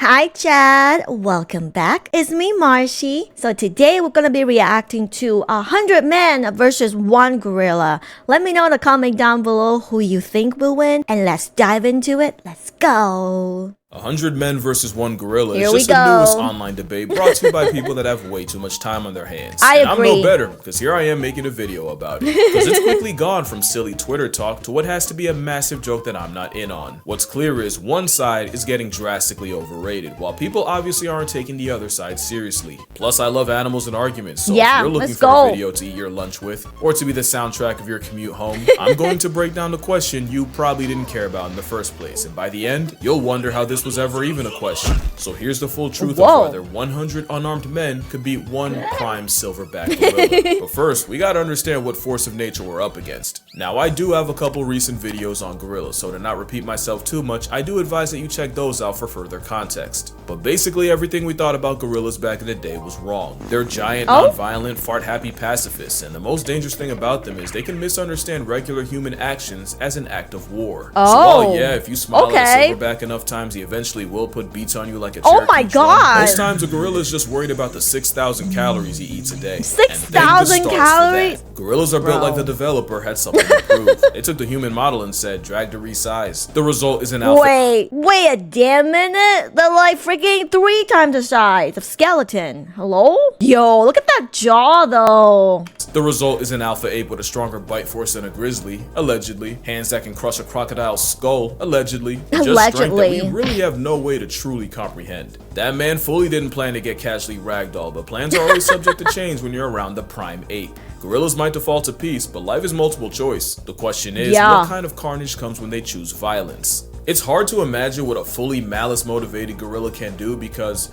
Hi Chad, welcome back. It's me Marshie. So today we're gonna be reacting to 100 men versus 1 gorilla. Let me know in the comment down below who you think will win and let's dive into it. Let's go. 100 men versus 1 gorilla Here is we just the go. newest online debate brought to you by people that have way too much time on their hands. I and agree. I'm no better, because here I am making a video about it. Because it's quickly gone from silly Twitter talk to what has to be a massive joke that I'm not in on. What's clear is one side is getting drastically overrated, while people obviously aren't taking the other side seriously. Plus, I love animals and arguments, so if you're looking for a video to eat your lunch with, or to be the soundtrack of your commute home, I'm going to break down the question you probably didn't care about in the first place, and by the end, you'll wonder how this was ever even a question. So here's the full truth of whether 100 unarmed men could beat 1 prime silverback gorilla. But first, we gotta understand what force of nature we're up against. Now, I do have a couple recent videos on gorillas, so to not repeat myself too much, I do advise that you check those out for further context. But basically, everything we thought about gorillas back in the day was wrong. They're giant, non-violent, fart-happy pacifists, and the most dangerous thing about them is they can misunderstand regular human actions as an act of war. So while, yeah, if you smile at a silverback enough times, he eventually will put beats on you like a Cherokee my God. Most times a gorilla is just worried about the 6,000 calories he eats a day. 6,000 calories? Gorillas are built like the developer had something to prove. They took the human model and said, drag to resize. The result is an alpha. Wait a damn minute. They're like freaking 3 times the size of skeleton. Hello? Yo, look at that jaw though. The result is an alpha ape with a stronger bite force than a grizzly, allegedly. Hands that can crush a crocodile's skull, allegedly. Just strength that we really have no way to truly comprehend. That man fully didn't plan to get casually ragdolled, but plans are always subject to change when you're around the prime ape. Gorillas might default to peace, but life is multiple choice. The question is, what kind of carnage comes when they choose violence? It's hard to imagine what a fully malice-motivated gorilla can do because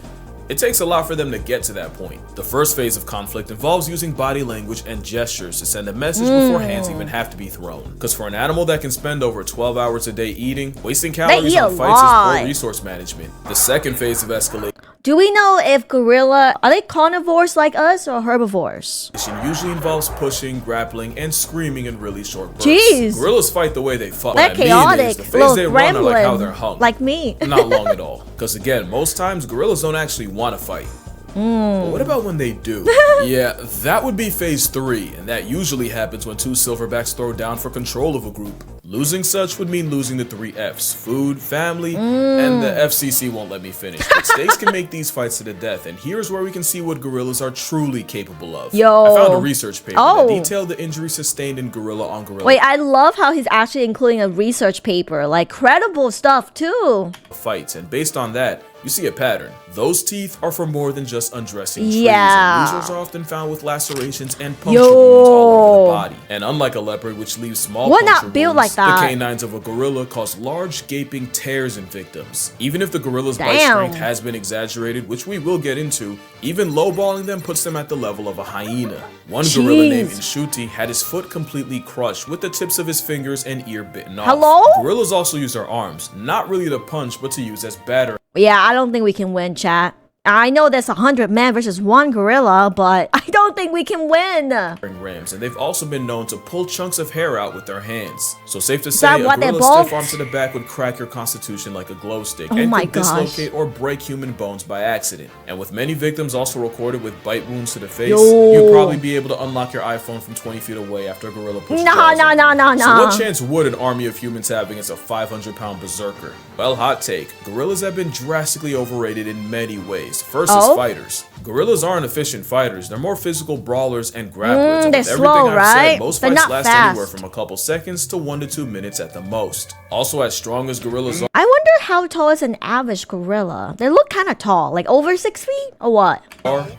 it takes a lot for them to get to that point. The first phase of conflict involves using body language and gestures to send a message before hands even have to be thrown. Because for an animal that can spend over 12 hours a day eating, wasting calories on fights is poor resource management. The second phase of escalation. Do we know if gorilla, are they carnivores like us or herbivores? Usually involves pushing, grappling, and screaming in really short bursts. Jeez. Gorillas fight the way they fight. They're chaotic, the phase they run are like how they're hung. Like me. Not long at all. Because again, most times gorillas don't actually want to fight. But what about when they do? Yeah, that would be phase 3, and that usually happens when 2 silverbacks throw down for control of a group. Losing such would mean losing the 3 F's: food, family, and the FCC won't let me finish. But stakes can make these fights to the death, and here's where we can see what gorillas are truly capable of. I found a research paper that detailed the injuries sustained in gorilla on gorilla. Wait, I love how he's actually including a research paper, like credible stuff too. Fights, and based on that, you see a pattern. Those teeth are for more than just undressing trees, and losers are often found with lacerations and puncture wounds all over the body. And unlike a leopard, which leaves small puncture wounds, the canines of a gorilla cause large gaping tears in victims. Even if the gorilla's bite strength has been exaggerated, which we will get into, even lowballing them puts them at the level of a hyena. One gorilla named Inshuti had his foot completely crushed with the tips of his fingers and ear bitten off. Gorillas also use their arms, not really to punch, but to use as battering. Yeah, I don't think we can win, chat. I know there's 100 men versus 1 gorilla, but I don't think we can win. Rams, and they've also been known to pull chunks of hair out with their hands. So safe to say, a gorilla's stiff arm to the back would crack your constitution like a glow stick and could dislocate or break human bones by accident. And with many victims also recorded with bite wounds to the face, you'd probably be able to unlock your iPhone from 20 feet away after a gorilla pushes No. So what chance would an army of humans have against a 500-pound berserker? Well, hot take. Gorillas have been drastically overrated in many ways. First is fighters. Gorillas aren't efficient fighters. They're more physical brawlers and grapplers. And with everything I've said, most fights last anywhere from a couple seconds to 1 to 2 minutes at the most. Also, as strong as gorillas are, I wonder how tall is an average gorilla? They look kind of tall, like over 6 feet or what?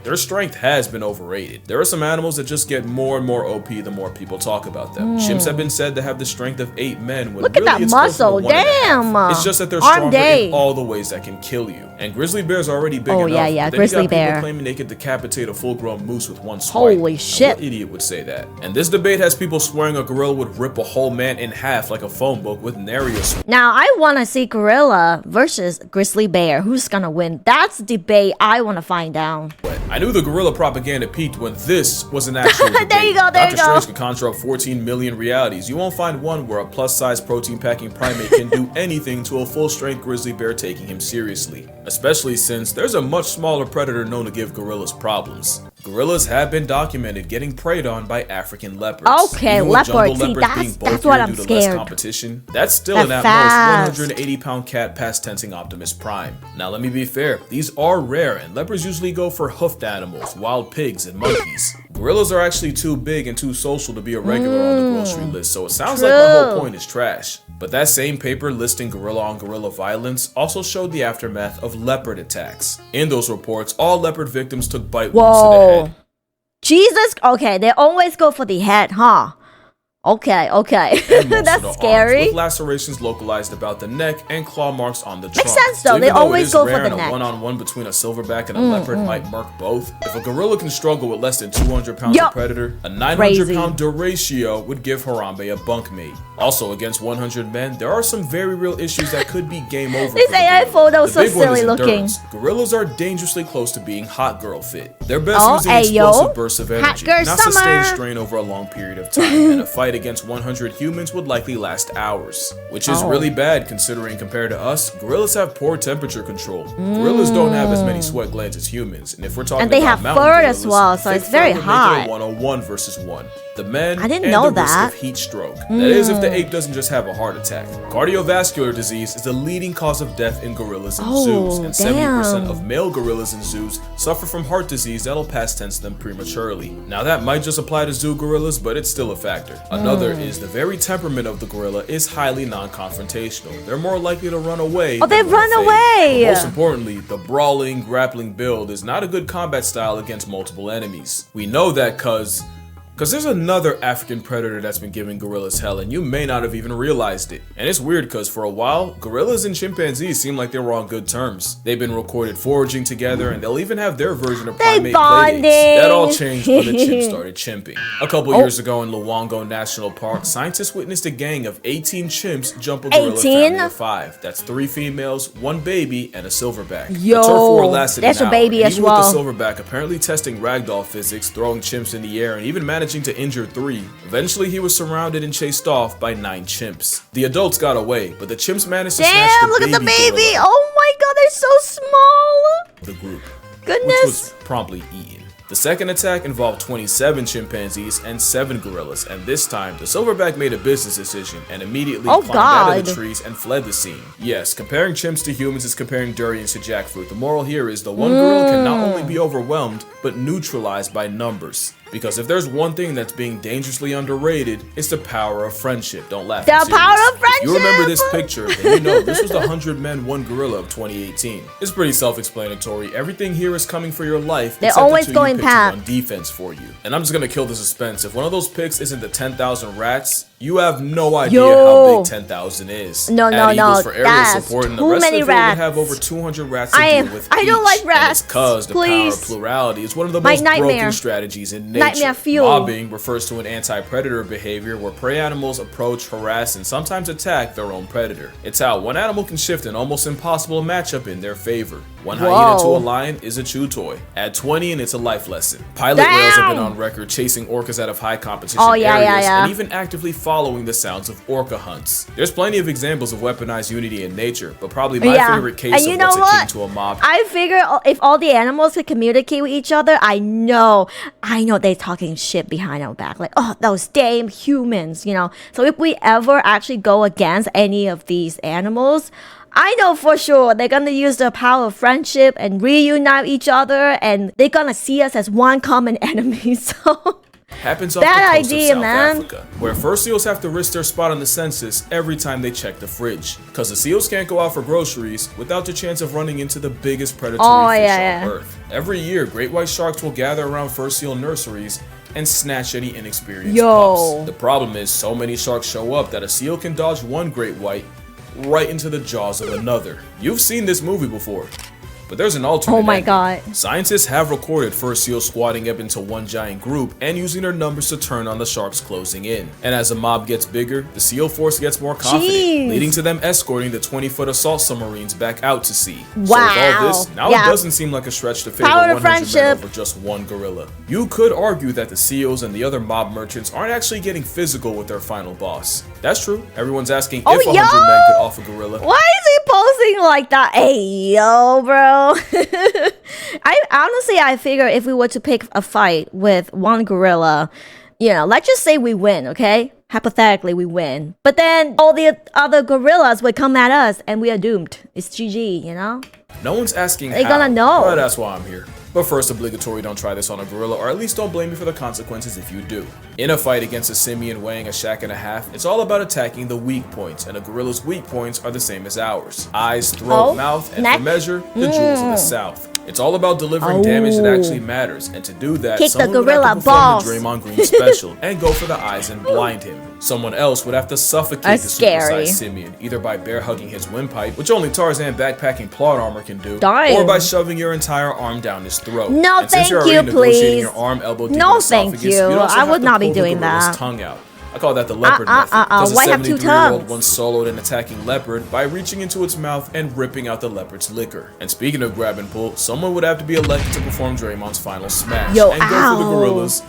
Their strength has been overrated. There are some animals that just get more and more OP the more people talk about them. Chimps have been said to have the strength of 8 men when look at that muscle, damn! It's just that they're stronger in all the ways that can kill you. And grizzly bears are already big enough. Yeah, grizzly bear. People claiming they could decapitate a full-grown moose with one swipe. Holy shit. What idiot would say that? And this debate has people swearing a gorilla would rip a whole man in half like a phone book with nary a swing. Now, I want to see gorilla versus grizzly bear. Who's gonna win? That's the debate I want to find out. I knew the gorilla propaganda peaked when this was an actual debate. There you go, Dr. Strange can conjure up 14 million realities. You won't find one where a plus-size protein-packing primate can do anything to a full-strength grizzly bear taking him seriously. Especially since there's a much smaller predator known to give gorillas problems. Gorillas have been documented getting preyed on by African leopards. Okay, Even with jungle leopards. See, leopards being that's what I'm bulkier due to scared. less competition, that's still They're an at fast. most 180-pound cat past tensing Optimus Prime. Now let me be fair, these are rare and leopards usually go for hoofed animals, wild pigs, and monkeys. Gorillas are actually too big and too social to be a regular on the grocery list, so it sounds like my whole point is trash. But that same paper listing gorilla on gorilla violence also showed the aftermath of leopard attacks. In those reports, all leopard victims took bite wounds to the head. Jesus, okay, they always go for the head, huh? Okay. And most That's of the scary. arms, with lacerations localized about the neck and claw marks on the trunk. Makes sense though, So they even though always it is go for rare the and neck. a one-on-one between a silverback and a leopard might murk both. If a gorilla can struggle with less than 200 pounds of predator, a 900-pound duratio would give Harambe a bunkmate. Also, against 100 men, there are some very real issues that could be game over. This AI photo is so silly looking. Endurance. Gorillas are dangerously close to being hot girl fit. They're best using ayo. explosive bursts of Hot energy, girl not summer. sustained strain over a long period of time, and a fight against 100 humans would likely last hours, which is really bad considering compared to us, gorillas have poor temperature control. Gorillas don't have as many sweat glands as humans, and if we're talking And they about have mountain fur gorillas, as well, so thick it's very fur would hot. make it a 101 versus 1. The men I didn't and know the risk that. of heat stroke. That is, if the ape doesn't just have a heart attack. Cardiovascular disease is the leading cause of death in gorillas in zoos, and 70% of male gorillas in zoos suffer from heart disease that'll past tense them prematurely. Now that might just apply to zoo gorillas, but it's still a factor. Another is the very temperament of the gorilla is highly non-confrontational. They're more likely to run away. Oh, they than run fade. away. But most importantly, the brawling, grappling build is not a good combat style against multiple enemies. We know that because there's another African predator that's been giving gorillas hell, and you may not have even realized it. And it's weird because for a while, gorillas and chimpanzees seem like they were on good terms. They've been recorded foraging together, and they'll even have their version of primate bonding. playdates. That all changed when the chimps started chimping. A couple years ago in Luongo National Park, scientists witnessed a gang of 18 chimps jump a gorilla 18? family of 5. That's 3 females, 1 baby, and a silverback. Yo, the turf war lasted that's an a hour, baby and as even well. with the silverback apparently testing ragdoll physics, throwing chimps in the air, and even managing to injure 3. Eventually, he was surrounded and chased off by 9 chimps. The adults got away, but the chimps managed to snatch the Look at the baby. gorilla, Oh my god, they're so small. the group, which Goodness. was promptly eaten. The second attack involved 27 chimpanzees and 7 gorillas, and this time, the silverback made a business decision and immediately climbed out of the trees and fled the scene. Yes, comparing chimps to humans is comparing durians to jackfruit. The moral here is the one gorilla can not only be overwhelmed, but neutralized by numbers. Because if there's one thing that's being dangerously underrated, it's the power of friendship. Don't laugh. The I'm power serious. of friendship! If you remember this picture, then you know this was the 100 Men, 1 Gorilla of 2018. It's pretty self-explanatory. Everything here is coming for your life. They're except always the 2 you going picked to pat. run defense for you. And I'm just gonna kill the suspense. If one of those picks isn't the 10,000 rats, you have no idea how big 10,000 is. No, Add eagles for aerial that's support, and the too rest many of the field would rats. have over 200 rats to I deal with don't each. like And rats. it's cause the power Please. of plurality is one of the My most nightmare. broken strategies in nature. Nightmare fuel. Mobbing refers to an anti-predator behavior where prey animals approach, harass, and sometimes attack their own predator. It's how one animal can shift an almost impossible matchup in their favor. One hyena to a lion is a chew toy. Add 20 and it's a life lesson. Pilot whales have been on record chasing orcas out of high competition areas and even actively following the sounds of orca hunts. There's plenty of examples of weaponized unity in nature, but probably my favorite case and of you know what's what? akin to a mob. I figure if all the animals could communicate with each other, I know they're talking shit behind our back. Like, oh, those damn humans, you know. So if we ever actually go against any of these animals, I know for sure they're gonna use the power of friendship and reunite each other, and they're gonna see us as one common enemy. So Happens off Bad the coast idea, of South man. Africa, where fur seals have to risk their spot on the census every time they check the fridge. Because the seals can't go out for groceries without the chance of running into the biggest predatory fish on Earth. Every year, great white sharks will gather around fur seal nurseries and snatch any inexperienced pups. The problem is, so many sharks show up that a seal can dodge one great white right into the jaws of another. You've seen this movie before. But there's an alternate Oh my ending. god. Scientists have recorded fur seals squatting up into one giant group and using their numbers to turn on the sharks closing in. And as the mob gets bigger, the seal force gets more confident, Jeez. leading to them escorting the 20-foot assault submarines back out to sea. Wow. So with all this, now Yeah. it doesn't seem like a stretch to favor Power to 100 men friendship. over just one gorilla. You could argue that the seals and the other mob merchants aren't actually getting physical with their final boss. That's true. Everyone's asking Oh, if 100 yo! men could off a gorilla. Why is he posting like that? Hey, yo, bro. I figure if we were to pick a fight with one gorilla, you know, let's just say we win, okay? Hypothetically, we win. But then all the other gorillas would come at us and we are doomed. It's GG, you know? No one's asking They how, gonna know. but that's why I'm here. But first, obligatory, don't try this on a gorilla, or at least don't blame me for the consequences if you do. In a fight against a simian weighing a shack and a half, it's all about attacking the weak points, and a gorilla's weak points are the same as ours. Eyes, throat, Oh, mouth, and neck. for measure, the jewels of the south. It's all about delivering damage that actually matters, and to do that, Kick the someone would gorilla have to perform balls. the Draymond Green special and go for the eyes and blind him. Someone else would have to suffocate That's the scary. supersized simian, either by bear hugging his windpipe, which only Tarzan backpacking plot armor can do, Damn. or by shoving your entire arm down his throat. No, And since you're thank already you, negotiating please. your arm, elbow, deep No, in thank esophagus, you. you'd also I have would to not be pull the doing gorilla's that. tongue out. I call that the leopard method, because Why a have two 73-year-old tongues? once soloed an attacking leopard by reaching into its mouth and ripping out the leopard's liquor. And speaking of grab and pull, someone would have to be elected to perform Draymond's final smash Yo, and go for the ow. gorillas'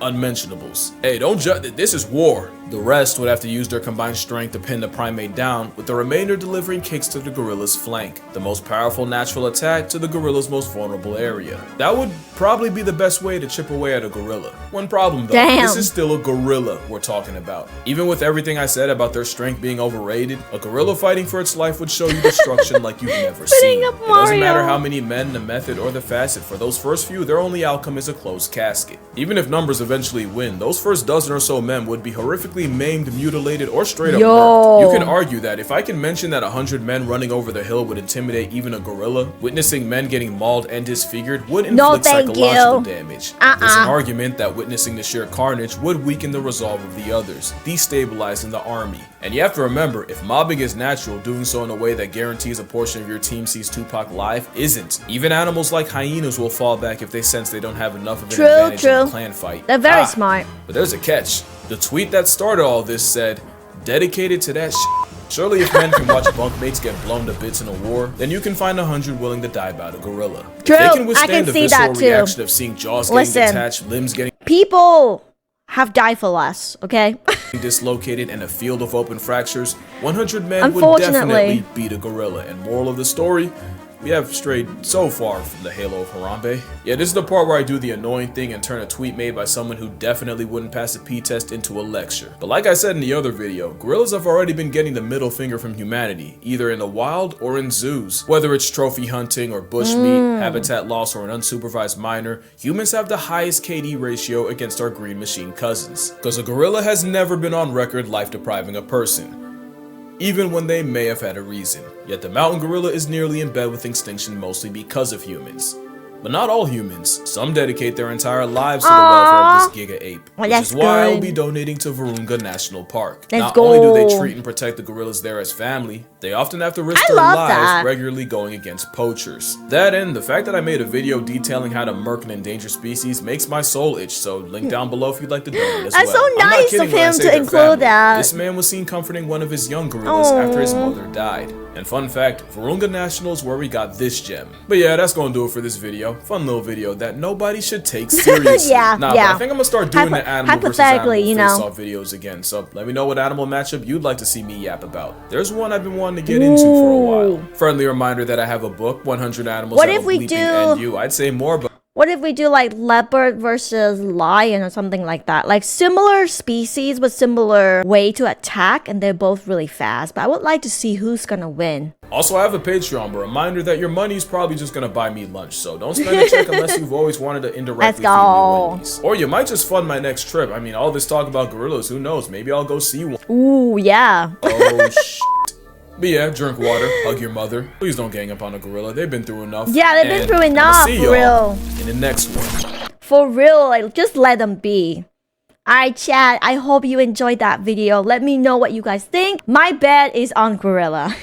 unmentionables. Hey, don't judge. This is war. The rest would have to use their combined strength to pin the primate down, with the remainder delivering kicks to the gorilla's flank, the most powerful natural attack to the gorilla's most vulnerable area. That would probably be the best way to chip away at a gorilla. One problem though, Damn. this is still a gorilla we're talking about. Even with everything I said about their strength being overrated, a gorilla fighting for its life would show you destruction like you've never seen. up It doesn't matter Mario. how many men, the method, or the facet. For those first few, their only outcome is a closed casket. Even if numbers eventually win, those first dozen or so men would be horrifically maimed, mutilated, or straight up Yo. murked. You can argue that if I can mention that 100 men running over the hill would intimidate even a gorilla, witnessing men getting mauled and disfigured would No, inflict thank psychological you. damage. There's an argument that witnessing the sheer carnage would weaken the resolve of the others, destabilizing the army. And you have to remember, if mobbing is natural, doing so in a way that guarantees a portion of your team sees Tupac live isn't. Even animals like hyenas will fall back if they sense they don't have enough of an True, advantage in true. a clan fight. They're very smart. But there's a catch. The tweet that started all this said, dedicated to that shit. Surely if men can watch bunkmates get blown to bits in a war, then you can find 100 willing to die by the gorilla. True, If they I can withstand can the see visceral that too. reaction of seeing jaws Listen. getting detached, limbs getting People have died for less, okay? dislocated, and a field of open fractures, 100 men would Unfortunately. definitely beat a gorilla. And moral of the story, we have strayed so far from the halo of Harambe. Yeah, this is the part where I do the annoying thing and turn a tweet made by someone who definitely wouldn't pass a P-test into a lecture. But like I said in the other video, gorillas have already been getting the middle finger from humanity, either in the wild or in zoos. Whether it's trophy hunting or bushmeat, habitat loss, or an unsupervised minor, humans have the highest KD ratio against our green machine cousins. Because a gorilla has never been on record life depriving a person, even when they may have had a reason. Yet the mountain gorilla is nearly in bed with extinction mostly because of humans. But not all humans. Some dedicate their entire lives to the welfare of this giga ape, Well, which is that's why I'll good. be donating to Virunga National Park. Let's Not only do they go. treat and protect the gorillas there as family, they often have to risk I their love lives that. regularly going against poachers. That and the fact that I made a video detailing how to murk an endangered species makes my soul itch, so link down below if you'd like to donate as That's well. so I'm not nice kidding of when I him say to their include family. that. This man was seen comforting one of his young gorillas after his Aw. mother died. And fun fact, Virunga National is where we got this gem. But yeah, that's gonna do it for this video. Fun little video that nobody should take seriously. Yeah, Nah, yeah. but I think I'm gonna start doing the animal versus animal hypothetically, you know. face-off videos again. So let me know what animal matchup you'd like to see me yap about. There's one I've been wanting to get into for a while. Friendly reminder that I have a book, 100 Animals What That if Will we Bleeping do- End You. I'd say more, but What if we do like leopard versus lion or something like that? Like similar species with similar way to attack and they're both really fast. But I would like to see who's gonna win. also I have a Patreon, but reminder that your money's probably just gonna buy me lunch. So don't spend a check unless you've always wanted to indirectly Let's feed me go. Wendy's. Or you might just fund my next trip. I mean, all this talk about gorillas, who knows? Maybe I'll go see one. Ooh, yeah. Oh, shit. But yeah, drink water, hug your mother. Please don't gang up on a gorilla. They've been through enough. Yeah, they've been And through I'ma enough, see for y'all real. in the next one. For real, like just let them be. Alright, chat, I hope you enjoyed that video. Let me know what you guys think. My bet is on gorilla.